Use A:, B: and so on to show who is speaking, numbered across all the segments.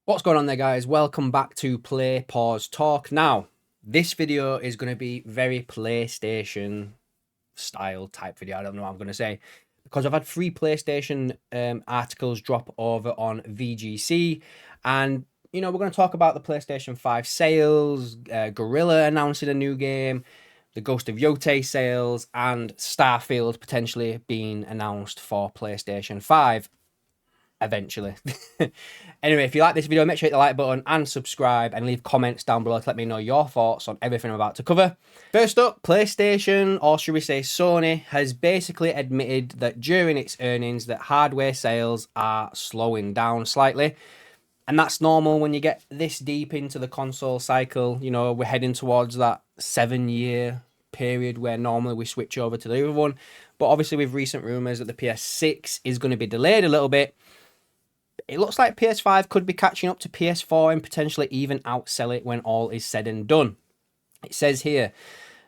A: What's going on there, guys? Welcome back to Play Pause Talk. Now, this video is going to be very PlayStation style type video. I don't know what I'm going to say because I've had 3 PlayStation articles drop over on VGC, and we're going to talk about the PlayStation 5 sales, Gorilla announcing a new game, the Ghost of Yotei sales, and Starfield potentially being announced for PlayStation 5 eventually. Anyway, if you like this video, make sure you hit the like button and subscribe and leave comments down below to let me know your thoughts on everything I'm about to cover. First up, PlayStation, or should we say Sony, has basically admitted that during its earnings that hardware sales are slowing down slightly. And that's normal when you get this deep into the console cycle. We're heading towards that 7-year period where normally we switch over to the other one. But obviously with recent rumours that the PS6 is going to be delayed a little bit, it looks like PS5 could be catching up to PS4 and potentially even outsell it when all is said and done. It says here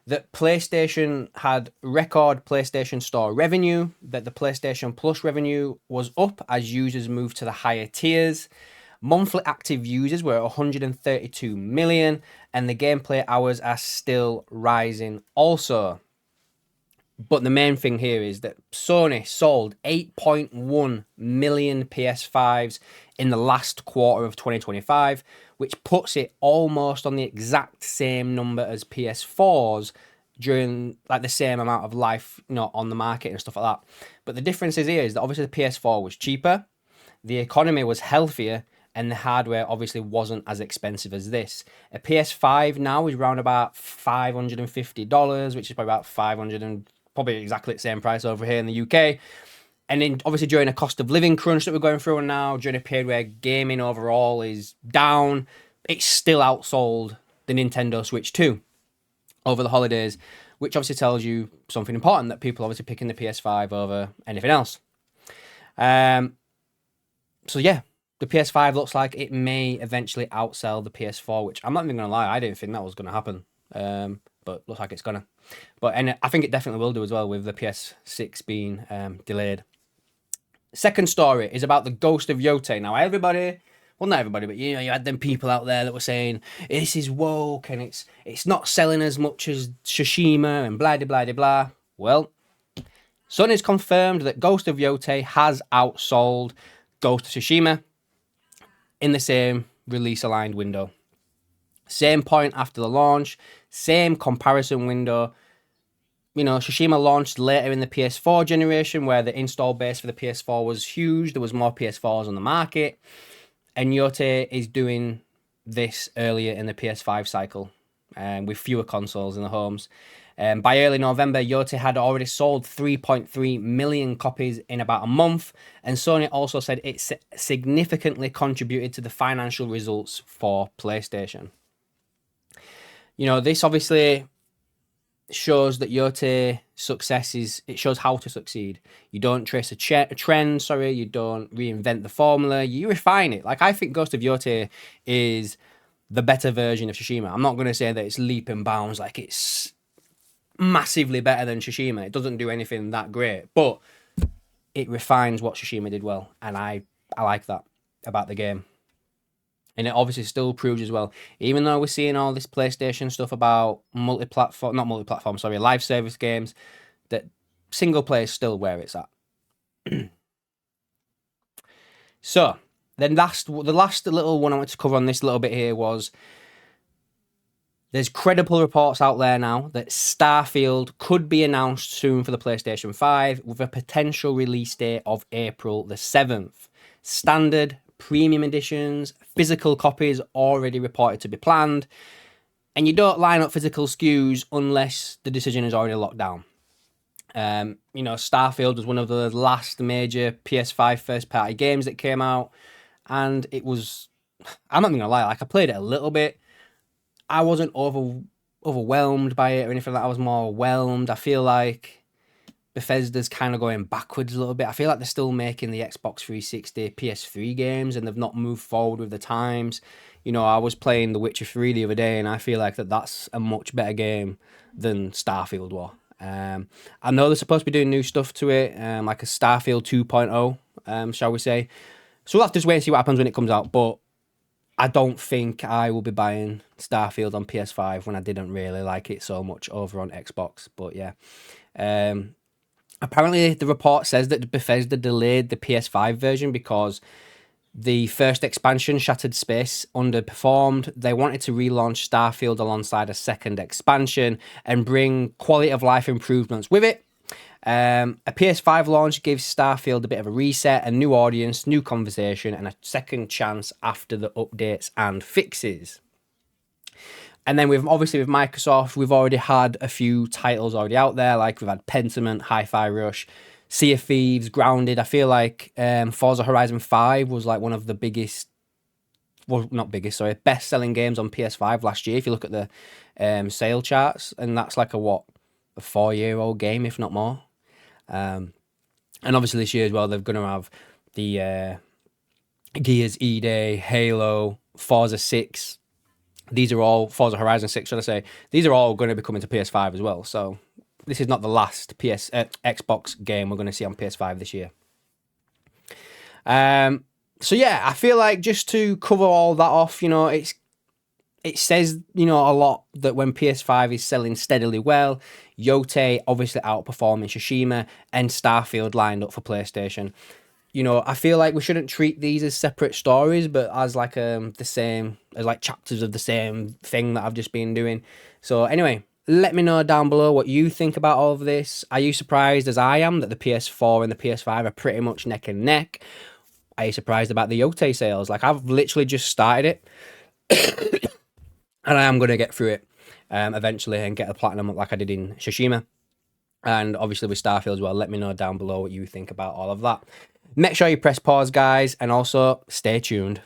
A: that PlayStation had record PlayStation Store revenue, that the PlayStation Plus revenue was up as users moved to the higher tiers. Monthly active users were 132 million, and the gameplay hours are still rising also. But the main thing here is that Sony sold 8.1 million PS5s in the last quarter of 2025, which puts it almost on the exact same number as PS4s during like the same amount of life, on the market and stuff like that. But the difference is here is that obviously the PS4 was cheaper, the economy was healthier, and the hardware obviously wasn't as expensive as this. A PS5 now is around about $550, which is probably about 500 probably exactly the same price over here in the UK. And then obviously during a cost of living crunch that we're going through now, during a period where gaming overall is down, it's still outsold the Nintendo Switch 2 over the holidays, which obviously tells you something important, that people are obviously picking the PS5 over anything else. So yeah, the PS5 looks like it may eventually outsell the PS4, which I'm not even going to lie, I didn't think that was going to happen. But looks like it's gonna. And I think it definitely will do as well with the PS6 being delayed. Second story is about the Ghost of Yotei. Now everybody, well not everybody, but you had them people out there that were saying this is woke and it's not selling as much as Tsushima and blah blah blah blah. Well, Sony's confirmed that Ghost of Yotei has outsold Ghost of Tsushima in the same release aligned window. Same point after the launch, same comparison window. Tsushima launched later in the PS4 generation where the install base for the PS4 was huge. There was more PS4s on the market. And Yotei is doing this earlier in the PS5 cycle with fewer consoles in the homes. By early November, Yotei had already sold 3.3 million copies in about a month. And Sony also said it significantly contributed to the financial results for PlayStation. This obviously shows that Yotei success it shows how to succeed. You don't trace a trend, you don't reinvent the formula, you refine it. Like, I think Ghost of Yotei is the better version of Tsushima. I'm not going to say that it's leap and bounds, like it's massively better than Tsushima. It doesn't do anything that great, but it refines what Tsushima did well, and I like that about the game. And it obviously still proves as well, even though we're seeing all this PlayStation stuff about live service games, that single player is still where it's at. So, then the last little one I want to cover on this little bit here was, there's credible reports out there now that Starfield could be announced soon for the PlayStation 5 with a potential release date of April the 7th. Standard, premium editions, physical copies already reported to be planned, and you don't line up physical SKUs unless the decision is already locked down. Starfield was one of the last major PS5 first-party games that came out, and it was, I'm not gonna lie, like, I played it a little bit. I wasn't overwhelmed by it or anything like that. I was more whelmed. I feel like Bethesda's kind of going backwards a little bit. I feel like they're still making the Xbox 360 PS3 games and they've not moved forward with the times. I was playing The Witcher 3 the other day and I feel like that's a much better game than Starfield was. I know they're supposed to be doing new stuff to it, like a Starfield 2.0, shall we say. So we'll have to just wait and see what happens when it comes out. But I don't think I will be buying Starfield on PS5 when I didn't really like it so much over on Xbox. But yeah. Apparently, the report says that Bethesda delayed the PS5 version because the first expansion, Shattered Space, underperformed. They wanted to relaunch Starfield alongside a second expansion and bring quality of life improvements with it. A PS5 launch gives Starfield a bit of a reset, a new audience, new conversation, and a second chance after the updates and fixes. And then with Microsoft, we've already had a few titles already out there. Like we've had Pentiment, Hi-Fi Rush, Sea of Thieves, Grounded. I feel like Forza Horizon 5 was like one of the biggest, well, not biggest, sorry, best-selling games on PS5 last year. If you look at the sale charts, and that's like a 4-year-old game, if not more. And obviously this year as well, they're going to have the Gears E-Day, Halo, Forza 6. These are all, Forza Horizon 6, should I say. These are all going to be coming to PS5 as well. So this is not the last Xbox game we're going to see on PS5 this year. So yeah, I feel like just to cover all that off, it says, a lot that when PS5 is selling steadily well, Yotei obviously outperforming Tsushima and Starfield lined up for PlayStation. I feel like we shouldn't treat these as separate stories, but as like the same, as like chapters of the same thing that I've just been doing. So anyway, let me know down below what you think about all of this. Are you surprised as I am that the PS4 and the PS5 are pretty much neck and neck? Are you surprised about the Yotei sales? Like I've literally just started it. And I am going to get through it eventually and get a platinum up like I did in Tsushima. And obviously with Starfield as well. Let me know down below what you think about all of that. Make sure you press pause, guys, and also stay tuned.